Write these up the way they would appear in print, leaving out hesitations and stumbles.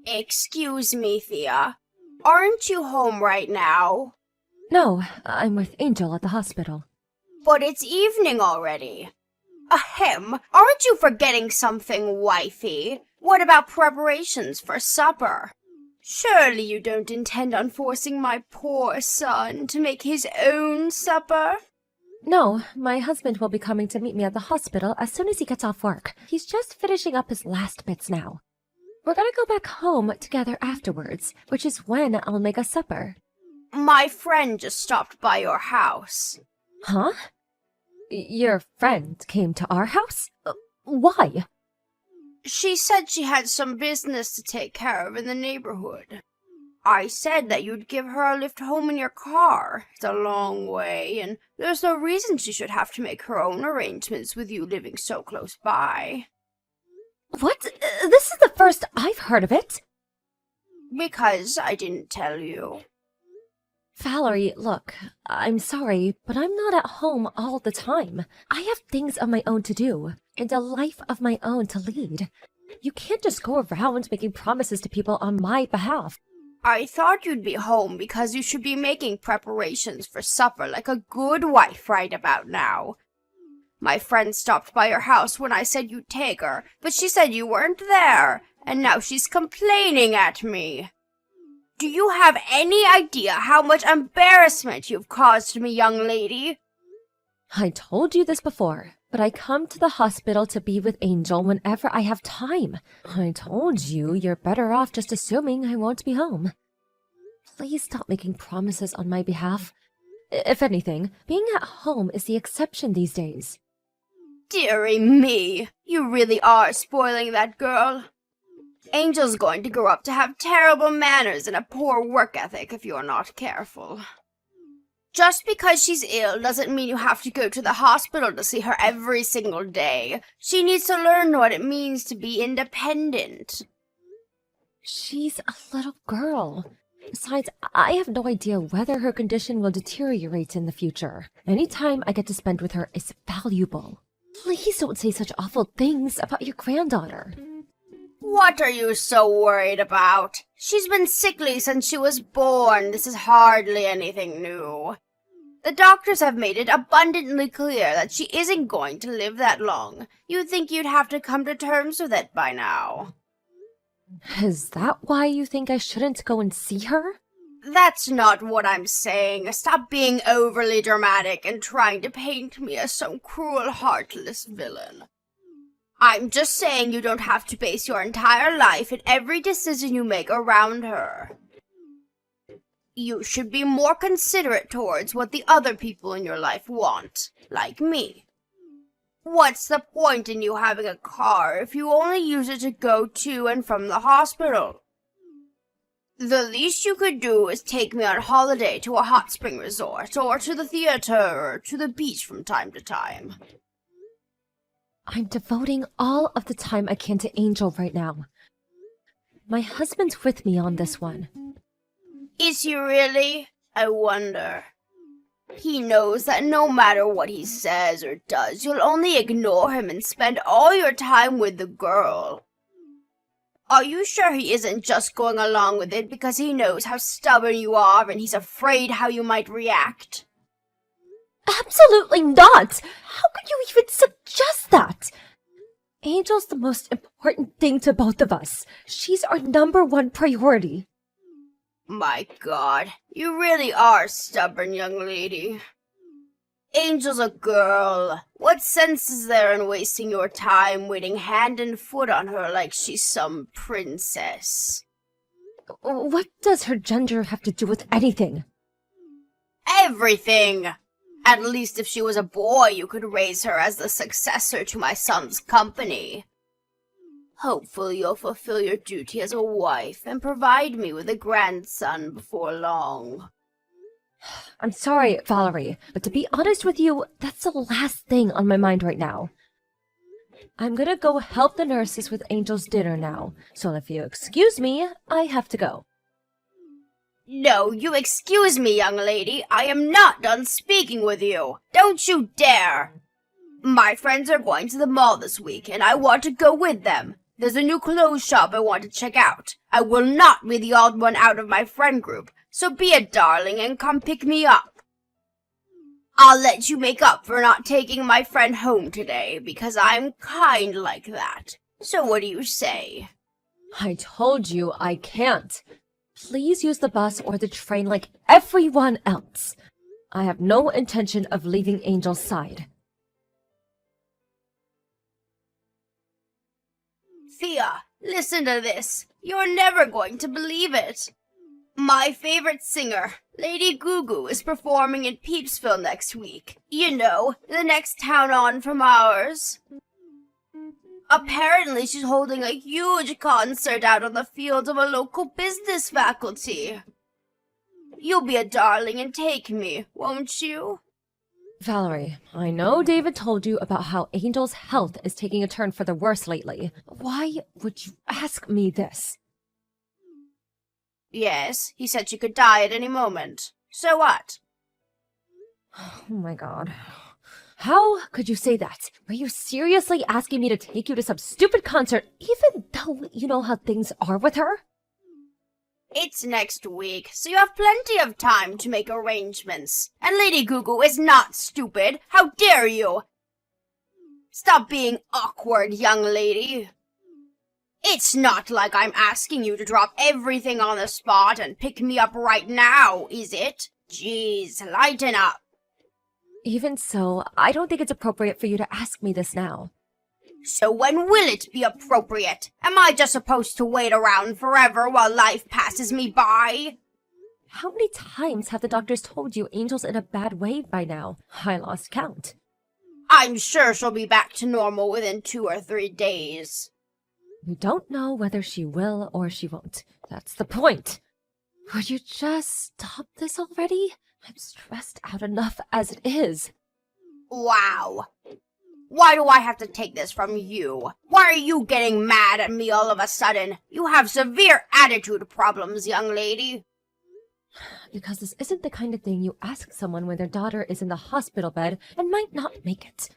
Excuse me, Thea. Aren't you home right now? No, I'm with Angel at the hospital. But it's evening already. Ahem, aren't you forgetting something, wifey? What about preparations for supper? Surely you don't intend on forcing my poor son to make his own supper? No, my husband will be coming to meet me at the hospital as soon as he gets off work. He's just finishing up his last bits now. We're gonna go back home together afterwards, which is when I'll make us supper. My friend just stopped by your house. Huh? Your friend came to our house? Why? She said she had some business to take care of in the neighborhood. I said that you'd give her a lift home in your car. It's a long way, and there's no reason she should have to make her own arrangements with you living so close by. What? This is the first I've heard of it. Because I didn't tell you. Valerie, look, I'm sorry, but I'm not at home all the time. I have things of my own to do, and a life of my own to lead. You can't just go around making promises to people on my behalf. I thought you'd be home because you should be making preparations for supper like a good wife right about now. My friend stopped by your house when I said you'd take her, but she said you weren't there, and now she's complaining at me. Do you have any idea how much embarrassment you've caused me, young lady? I told you this before, but I come to the hospital to be with Angel whenever I have time. I told you you're better off just assuming I won't be home. Please stop making promises on my behalf. If anything, being at home is the exception these days. Dearie me, you really are spoiling that girl. Angel's going to grow up to have terrible manners and a poor work ethic if you're not careful. Just because she's ill doesn't mean you have to go to the hospital to see her every single day. She needs to learn what it means to be independent. She's a little girl. Besides, I have no idea whether her condition will deteriorate in the future. Any time I get to spend with her is valuable. Please don't say such awful things about your granddaughter. What are you so worried about? She's been sickly since she was born. This is hardly anything new. The doctors have made it abundantly clear that she isn't going to live that long. You'd think you'd have to come to terms with it by now. Is that why you think I shouldn't go and see her? That's not what I'm saying. Stop being overly dramatic and trying to paint me as some cruel, heartless villain. I'm just saying you don't have to base your entire life and every decision you make around her. You should be more considerate towards what the other people in your life want, like me. What's the point in you having a car if you only use it to go to and from the hospital? The least you could do is take me on holiday to a hot spring resort, or to the theater, or to the beach from time to time. I'm devoting all of the time I can to Angel right now. My husband's with me on this one. Is he really? I wonder. He knows that no matter what he says or does, you'll only ignore him and spend all your time with the girl. Are you sure he isn't just going along with it because he knows how stubborn you are and he's afraid how you might react? Absolutely not! How could you even suggest that? Angel's the most important thing to both of us. She's our #1 priority. My God, you really are stubborn, young lady. Angel's a girl. What sense is there in wasting your time waiting hand and foot on her like she's some princess? What does her gender have to do with anything? Everything! At least if she was a boy, you could raise her as the successor to my son's company. Hopefully you'll fulfill your duty as a wife and provide me with a grandson before long. I'm sorry, Valerie, but to be honest with you, that's the last thing on my mind right now. I'm gonna go help the nurses with Angel's dinner now, so if you excuse me, I have to go. No, you excuse me, young lady. I am not done speaking with you. Don't you dare! My friends are going to the mall this week, and I want to go with them. There's a new clothes shop I want to check out. I will not be the odd one out of my friend group, so be a darling and come pick me up. I'll let you make up for not taking my friend home today, because I'm kind like that. So what do you say? I told you I can't. Please use the bus or the train like everyone else. I have no intention of leaving Angel's side. Thea, listen to this. You're never going to believe it. My favorite singer, Lady Gugu, is performing in Peepsville next week. You know, the next town on from ours. Apparently, she's holding a huge concert out on the field of a local business faculty. You'll be a darling and take me, won't you? Valerie, I know David told you about how Angel's health is taking a turn for the worse lately. Why would you ask me this? Yes, he said she could die at any moment. So what? Oh my god. How could you say that? Were you seriously asking me to take you to some stupid concert, even though you know how things are with her? It's next week, so you have plenty of time to make arrangements. And Lady Gugu is not stupid. How dare you? Stop being awkward, young lady. It's not like I'm asking you to drop everything on the spot and pick me up right now, is it? Jeez, lighten up. Even so, I don't think it's appropriate for you to ask me this now. So when will it be appropriate? Am I just supposed to wait around forever while life passes me by? How many times have the doctors told you Angel's in a bad way by now? I lost count. I'm sure she'll be back to normal within 2 or 3 days. We don't know whether she will or she won't. That's the point. Would you just stop this already? I'm stressed out enough as it is. Wow. Why do I have to take this from you? Why are you getting mad at me all of a sudden? You have severe attitude problems, young lady. Because this isn't the kind of thing you ask someone when their daughter is in the hospital bed and might not make it.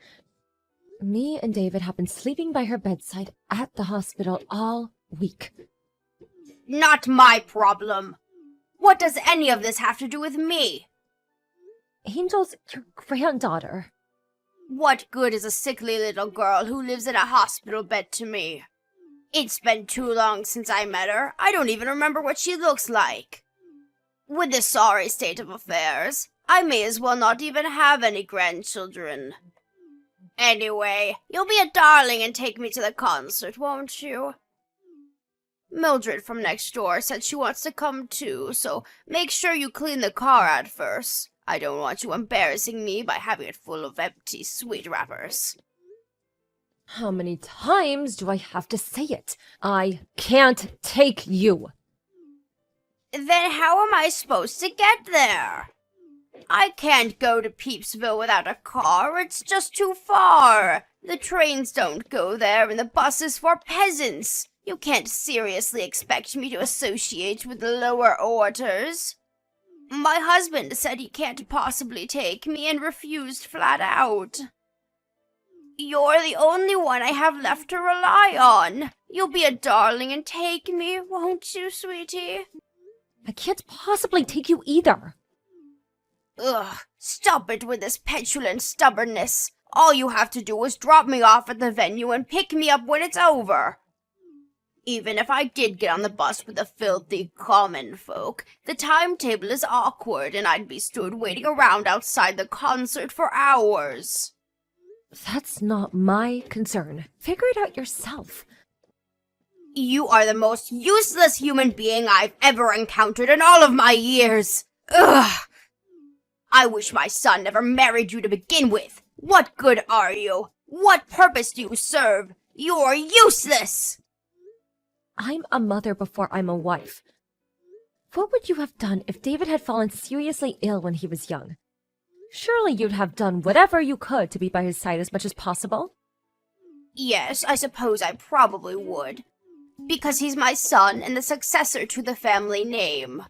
Me and David have been sleeping by her bedside at the hospital all week. Not my problem. What does any of this have to do with me? Angel's your granddaughter. What good is a sickly little girl who lives in a hospital bed to me? It's been too long since I met her. I don't even remember what she looks like. With this sorry state of affairs, I may as well not even have any grandchildren. Anyway, you'll be a darling and take me to the concert, won't you? Mildred from next door said she wants to come too, so make sure you clean the car out first. I don't want you embarrassing me by having it full of empty sweet wrappers. How many times do I have to say it? I can't take you. Then how am I supposed to get there? I can't go to Peepsville without a car. It's just too far. The trains don't go there and the bus is for peasants. You can't seriously expect me to associate with the lower orders. My husband said he can't possibly take me and refused flat out. You're the only one I have left to rely on. You'll be a darling and take me, won't you, sweetie? I can't possibly take you either. Ugh, stop it with this petulant stubbornness. All you have to do is drop me off at the venue and pick me up when it's over. Even if I did get on the bus with the filthy common folk, the timetable is awkward and I'd be stood waiting around outside the concert for hours. That's not my concern. Figure it out yourself. You are the most useless human being I've ever encountered in all of my years. Ugh! I wish my son never married you to begin with. What good are you? What purpose do you serve? You're useless! I'm a mother before I'm a wife. What would you have done if David had fallen seriously ill when he was young? Surely you'd have done whatever you could to be by his side as much as possible. Yes, I suppose I probably would. Because he's my son and the successor to the family name.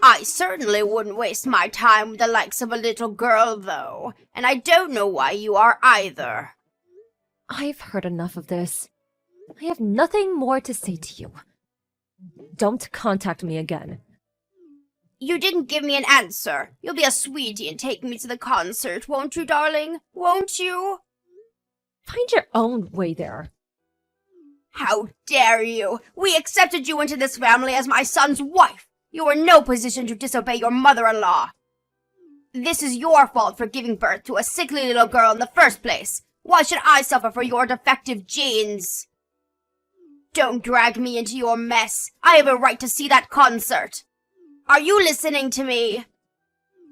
I certainly wouldn't waste my time with the likes of a little girl, though, and I don't know why you are either. I've heard enough of this. I have nothing more to say to you. Don't contact me again. You didn't give me an answer. You'll be a sweetie and take me to the concert, won't you, darling? Won't you? Find your own way there. How dare you! We accepted you into this family as my son's wife. You were in no position to disobey your mother-in-law. This is your fault for giving birth to a sickly little girl in the first place. Why should I suffer for your defective genes? Don't drag me into your mess. I have a right to see that concert. Are you listening to me?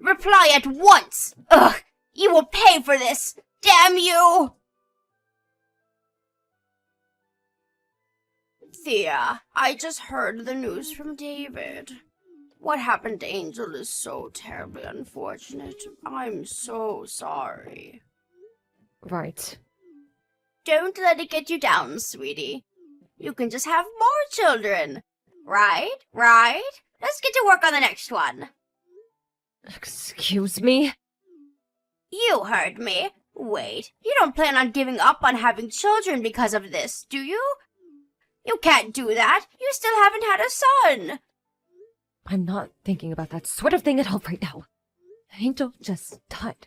Reply at once! Ugh! You will pay for this! Damn you! Thea, I just heard the news from David. What happened to Angel is so terribly unfortunate. I'm so sorry. Right. Don't let it get you down, sweetie. You can just have more children. Right? Let's get to work on the next one. Excuse me? You heard me. Wait, you don't plan on giving up on having children because of this, do you? You can't do that. You still haven't had a son. I'm not thinking about that sort of thing at all right now. Angel just died.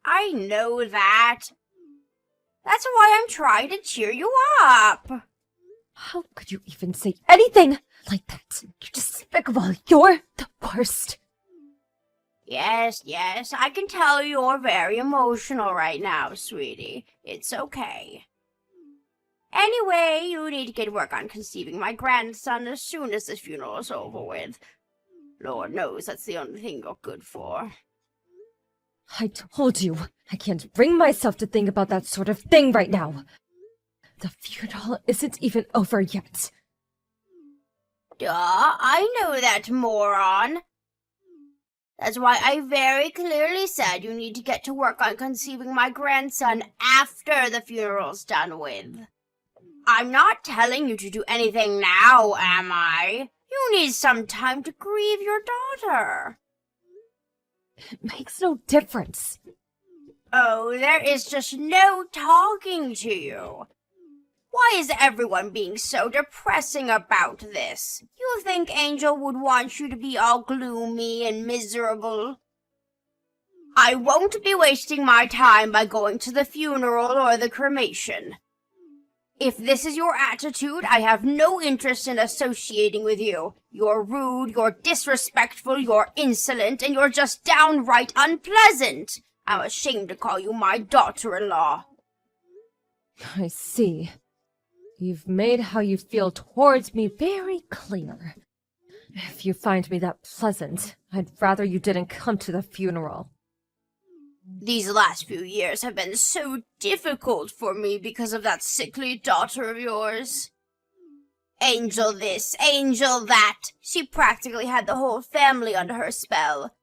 I know that. That's why I'm trying to cheer you up. How could you even say anything like that? You're despicable. You're the worst. Yes, I can tell you're very emotional right now, sweetie. It's okay. Anyway, you need to get work on conceiving my grandson as soon as this funeral is over with. Lord knows that's the only thing you're good for. I told you, I can't bring myself to think about that sort of thing right now. The funeral isn't even over yet. Duh, I know that, moron. That's why I very clearly said you need to get to work on conceiving my grandson after the funeral's done with. I'm not telling you to do anything now, am I? You need some time to grieve your daughter. It makes no difference. Oh, there is just no talking to you. Why is everyone being so depressing about this? You think Angel would want you to be all gloomy and miserable? I won't be wasting my time by going to the funeral or the cremation. If this is your attitude, I have no interest in associating with you. You're rude, you're disrespectful, you're insolent, and you're just downright unpleasant. I'm ashamed to call you my daughter-in-law. I see. You've made how you feel towards me very clear. If you find me that pleasant, I'd rather you didn't come to the funeral. These last few years have been so difficult for me because of that sickly daughter of yours. Angel this, Angel that. She practically had the whole family under her spell.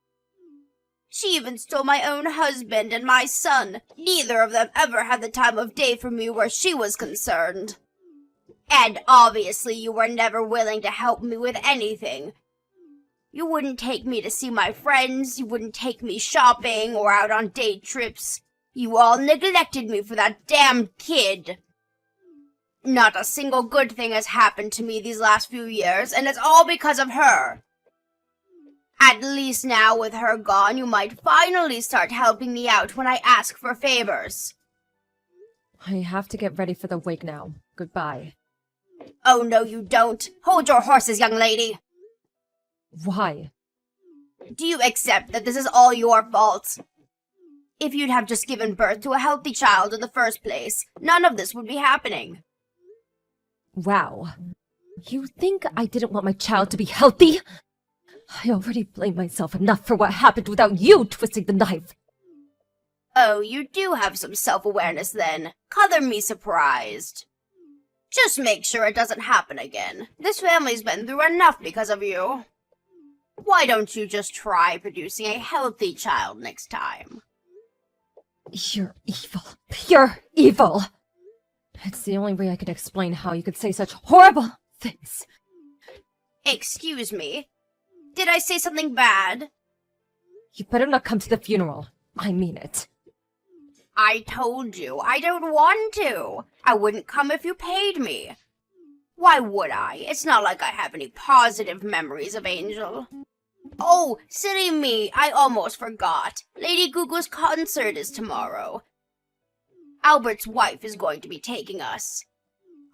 She even stole my own husband and my son. Neither of them ever had the time of day for me where she was concerned. And obviously you were never willing to help me with anything. You wouldn't take me to see my friends, you wouldn't take me shopping or out on day trips. You all neglected me for that damn kid. Not a single good thing has happened to me these last few years, and it's all because of her. At least now with her gone, you might finally start helping me out when I ask for favors. I have to get ready for the wake now. Goodbye. Oh, no, you don't. Hold your horses, young lady. Why? Do you accept that this is all your fault? If you'd have just given birth to a healthy child in the first place, none of this would be happening. Wow. You think I didn't want my child to be healthy? I already blame myself enough for what happened without you twisting the knife. Oh, you do have some self-awareness then. Color me surprised. Just make sure it doesn't happen again. This family's been through enough because of you. Why don't you just try producing a healthy child next time? You're evil. Pure evil. It's the only way I could explain how you could say such horrible things. Excuse me? Did I say something bad? You better not come to the funeral. I mean it. I told you, I don't want to. I wouldn't come if you paid me. Why would I? It's not like I have any positive memories of Angel. Oh, silly me, I almost forgot. Lady Gugu's concert is tomorrow. Albert's wife is going to be taking us.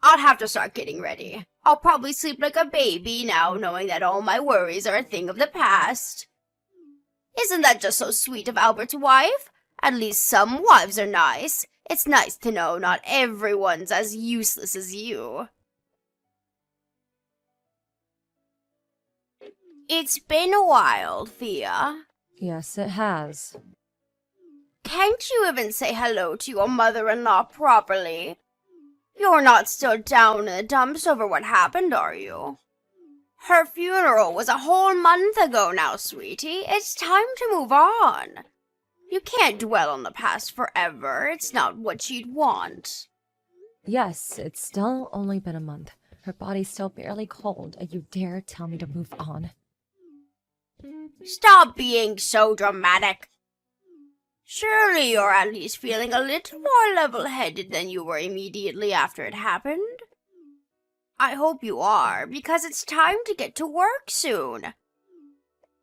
I'll have to start getting ready. I'll probably sleep like a baby now, knowing that all my worries are a thing of the past. Isn't that just so sweet of Albert's wife? At least some wives are nice. It's nice to know not everyone's as useless as you. It's been a while, Thea. Yes, it has. Can't you even say hello to your mother-in-law properly? You're not still down in the dumps over what happened, are you? Her funeral was a whole month ago now, sweetie. It's time to move on. You can't dwell on the past forever. It's not what she'd want. Yes, it's still only been a month. Her body's still barely cold, and you dare tell me to move on? Stop being so dramatic. Surely you're at least feeling a little more level-headed than you were immediately after it happened. I hope you are, because it's time to get to work soon.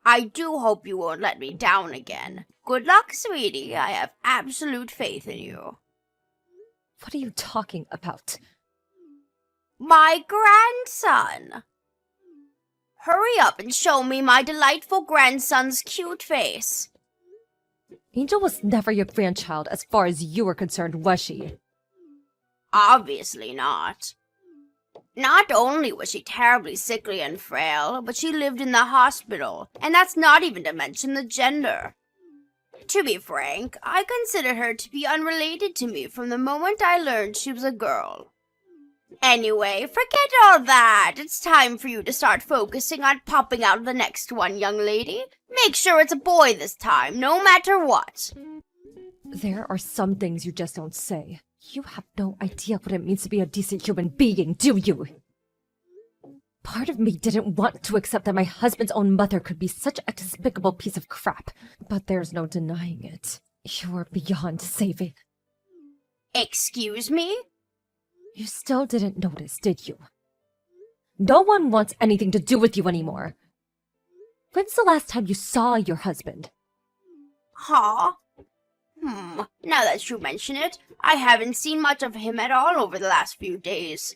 I do hope you won't let me down again. Good luck, sweetie. I have absolute faith in you. What are you talking about? My grandson. Hurry up and show me my delightful grandson's cute face. Angel was never your grandchild as far as you were concerned, was she? Obviously not. Not only was she terribly sickly and frail, but she lived in the hospital, and that's not even to mention the gender. To be frank, I considered her to be unrelated to me from the moment I learned she was a girl. Anyway, forget all that. It's time for you to start focusing on popping out the next one, young lady. Make sure it's a boy this time, no matter what. There are some things you just don't say. You have no idea what it means to be a decent human being, do you? Part of me didn't want to accept that my husband's own mother could be such a despicable piece of crap, but there's no denying it. You're beyond saving. Excuse me? You still didn't notice, did you? No one wants anything to do with you anymore. When's the last time you saw your husband? Huh? Now that you mention it, I haven't seen much of him at all over the last few days.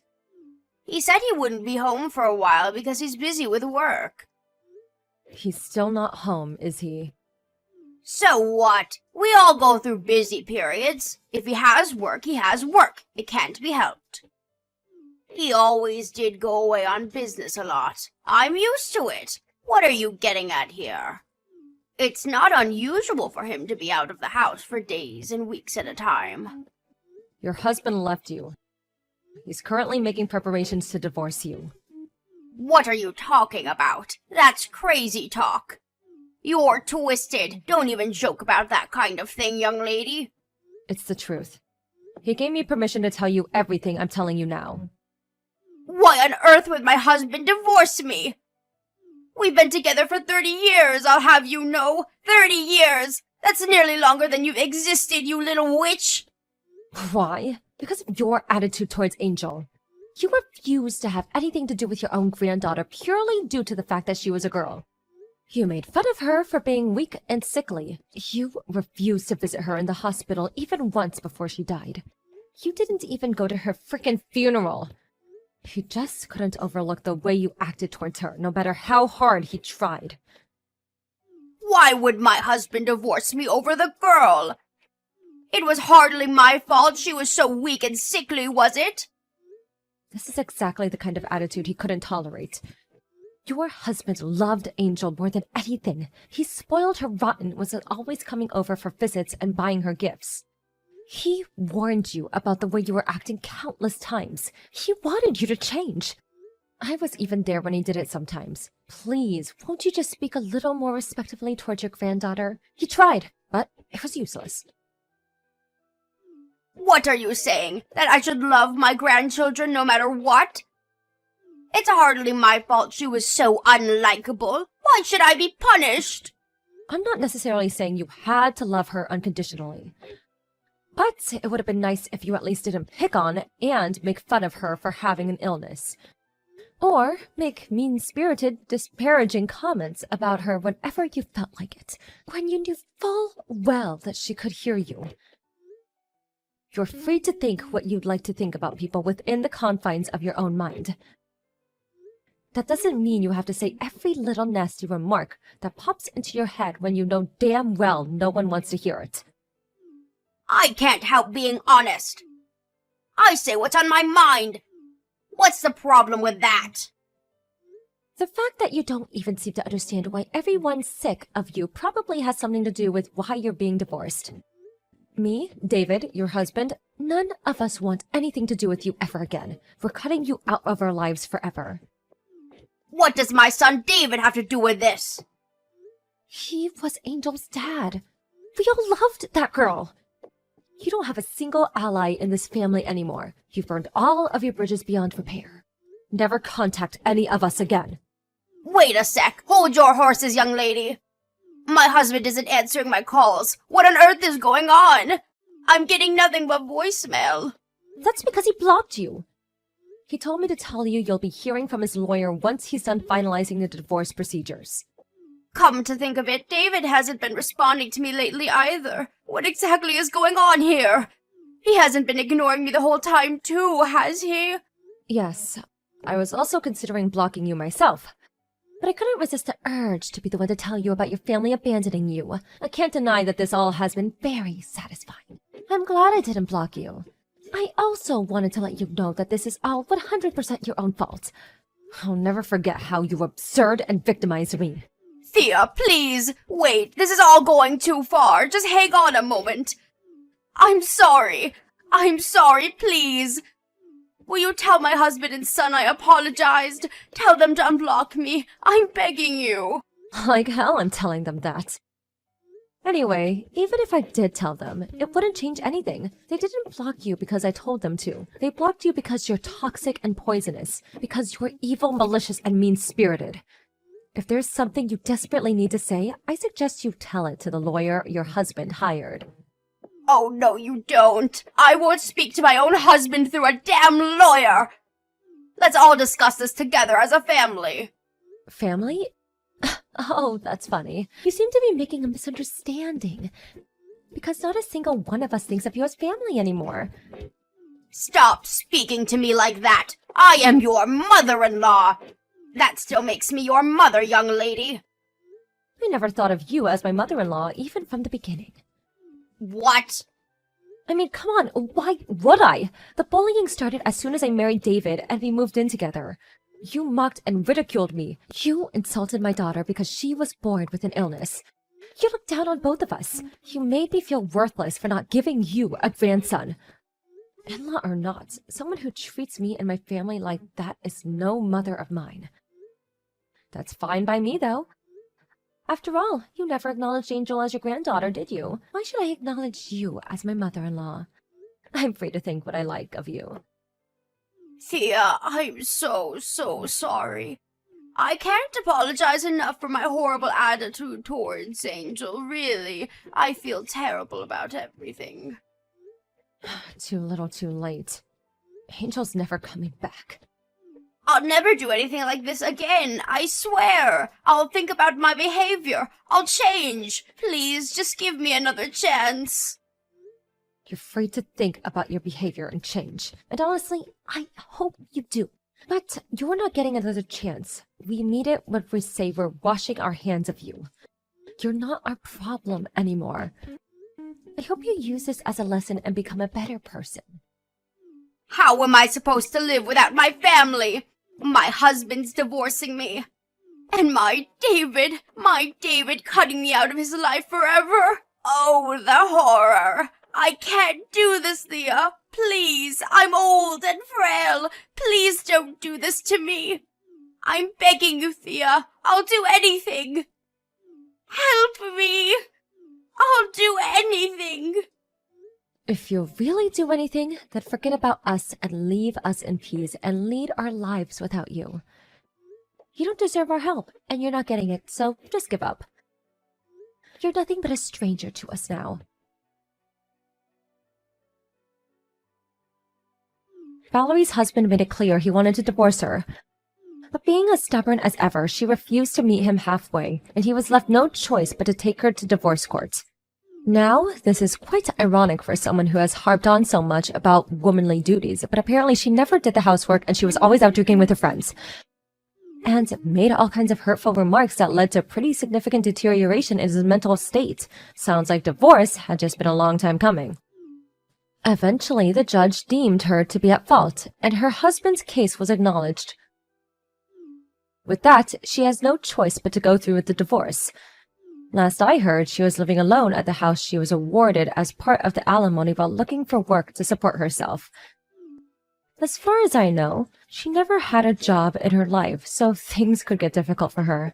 He said he wouldn't be home for a while because he's busy with work. He's still not home, is he? So what? We all go through busy periods. If he has work, he has work. It can't be helped. He always did go away on business a lot. I'm used to it. What are you getting at here? It's not unusual for him to be out of the house for days and weeks at a time. Your husband left you. He's currently making preparations to divorce you. What are you talking about? That's crazy talk. You're twisted. Don't even joke about that kind of thing, young lady. It's the truth. He gave me permission to tell you everything I'm telling you now. Why on earth would my husband divorce me? We've been together for 30 years, I'll have you know. 30 years! That's nearly longer than you've existed, you little witch! Why? Because of your attitude towards Angel. You refused to have anything to do with your own granddaughter purely due to the fact that she was a girl. You made fun of her for being weak and sickly. You refused to visit her in the hospital even once before she died. You didn't even go to her frickin' funeral. He just couldn't overlook the way you acted towards her, no matter how hard he tried. Why would my husband divorce me over the girl? It was hardly my fault she was so weak and sickly, was it? This is exactly the kind of attitude he couldn't tolerate. Your husband loved Angel more than anything. He spoiled her rotten, was always coming over for visits and buying her gifts. He warned you about the way you were acting countless times. He wanted you to change. I was even there when he did it sometimes. Please, won't you just speak a little more respectfully towards your granddaughter? He tried, but it was useless. What are you saying? That I should love my grandchildren no matter what? It's hardly my fault she was so unlikable. Why should I be punished? I'm not necessarily saying you had to love her unconditionally. But it would have been nice if you at least didn't pick on and make fun of her for having an illness. Or make mean-spirited, disparaging comments about her whenever you felt like it, when you knew full well that she could hear you. You're free to think what you'd like to think about people within the confines of your own mind. That doesn't mean you have to say every little nasty remark that pops into your head when you know damn well no one wants to hear it. I can't help being honest. I say what's on my mind. What's the problem with that? The fact that you don't even seem to understand why everyone's sick of you probably has something to do with why you're being divorced. Me, David, your husband, none of us want anything to do with you ever again. We're cutting you out of our lives forever. What does my son David have to do with this? He was Angel's dad. We all loved that girl. You don't have a single ally in this family anymore. You've burned all of your bridges beyond repair. Never contact any of us again. Wait a sec. Hold your horses, young lady. My husband isn't answering my calls. What on earth is going on? I'm getting nothing but voicemail. That's because he blocked you. He told me to tell you you'll be hearing from his lawyer once he's done finalizing the divorce procedures. Come to think of it, David hasn't been responding to me lately either. What exactly is going on here? He hasn't been ignoring me the whole time too, has he? Yes, I was also considering blocking you myself. But I couldn't resist the urge to be the one to tell you about your family abandoning you. I can't deny that this all has been very satisfying. I'm glad I didn't block you. I also wanted to let you know that this is all 100% your own fault. I'll never forget how you absurd and victimized me. Thea, please, wait, this is all going too far. Just hang on a moment. I'm sorry, please. Will you tell my husband and son I apologized? Tell them to unblock me. I'm begging you. Like hell I'm telling them that. Anyway, even if I did tell them, it wouldn't change anything. They didn't block you because I told them to. They blocked you because you're toxic and poisonous, because you're evil, malicious, and mean-spirited. If there's something you desperately need to say, I suggest you tell it to the lawyer your husband hired. Oh, no, you don't. I won't speak to my own husband through a damn lawyer. Let's all discuss this together as a family. Family? Oh, that's funny. You seem to be making a misunderstanding. Because not a single one of us thinks of you as family anymore. Stop speaking to me like that. I am your mother-in-law. That still makes me your mother, young lady. I never thought of you as my mother-in-law, even from the beginning. What? I mean, come on, why would I? The bullying started as soon as I married David and we moved in together. You mocked and ridiculed me. You insulted my daughter because she was born with an illness. You looked down on both of us. You made me feel worthless for not giving you a grandson. In-law or not, someone who treats me and my family like that is no mother of mine. That's fine by me, though. After all, you never acknowledged Angel as your granddaughter, did you? Why should I acknowledge you as my mother-in-law? I'm free to think what I like of you. Thea, I'm so sorry. I can't apologize enough for my horrible attitude towards Angel, really. I feel terrible about everything. Too little too late. Angel's never coming back. I'll never do anything like this again, I swear. I'll think about my behavior. I'll change. Please, just give me another chance. You're free to think about your behavior and change. And honestly, I hope you do. But you're not getting another chance. We need it when we say we're washing our hands of you. You're not our problem anymore. I hope you use this as a lesson and become a better person. How am I supposed to live without my family? My husband's divorcing me. And my David cutting me out of his life forever. Oh, the horror. I can't do this, Thea. Please, I'm old and frail. Please don't do this to me. I'm begging you, Thea. I'll do anything. Help me. I'll do anything. If you'll really do anything, then forget about us and leave us in peace and lead our lives without you. You don't deserve our help, and you're not getting it, so just give up. You're nothing but a stranger to us now. Valerie's husband made it clear he wanted to divorce her. But being as stubborn as ever, she refused to meet him halfway, and he was left no choice but to take her to divorce court. Now, this is quite ironic for someone who has harped on so much about womanly duties, but apparently she never did the housework and she was always out drinking with her friends. And made all kinds of hurtful remarks that led to pretty significant deterioration in his mental state. Sounds like divorce had just been a long time coming. Eventually, the judge deemed her to be at fault, and her husband's case was acknowledged. With that, she has no choice but to go through with the divorce. Last I heard, she was living alone at the house she was awarded as part of the alimony while looking for work to support herself. As far as I know, she never had a job in her life, so things could get difficult for her.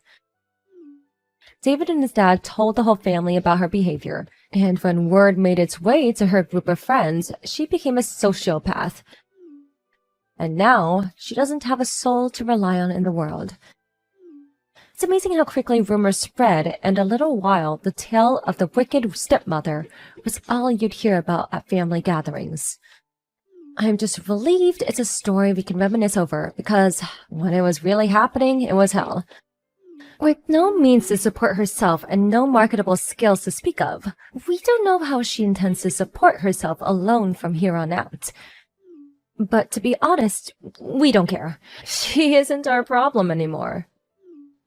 David and his dad told the whole family about her behavior, and when word made its way to her group of friends, she became a sociopath. And now, she doesn't have a soul to rely on in the world. It's amazing how quickly rumors spread, and in a little while, the tale of the wicked stepmother was all you'd hear about at family gatherings. I'm just relieved it's a story we can reminisce over, because when it was really happening, it was hell. With no means to support herself and no marketable skills to speak of, we don't know how she intends to support herself alone from here on out. But to be honest, we don't care. She isn't our problem anymore.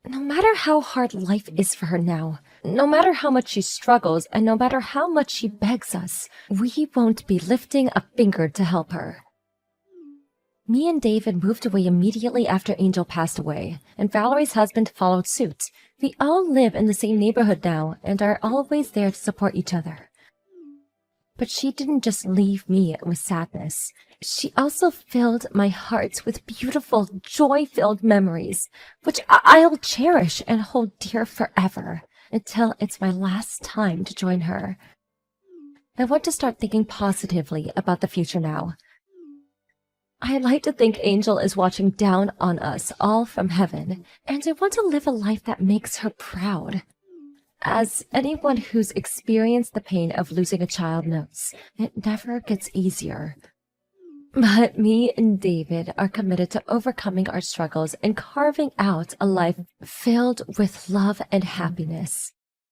No matter how hard life is for her now, no matter how much she struggles, and no matter how much she begs us, we won't be lifting a finger to help her. Me and David moved away immediately after Angel passed away, and Valerie's husband followed suit. We all live in the same neighborhood now and are always there to support each other. But she didn't just leave me with sadness. She also filled my heart with beautiful, joy-filled memories, which I'll cherish and hold dear forever until it's my last time to join her. I want to start thinking positively about the future now. I like to think Angel is watching down on us all from heaven, and I want to live a life that makes her proud. As anyone who's experienced the pain of losing a child knows, it never gets easier. But me and David are committed to overcoming our struggles and carving out a life filled with love and happiness.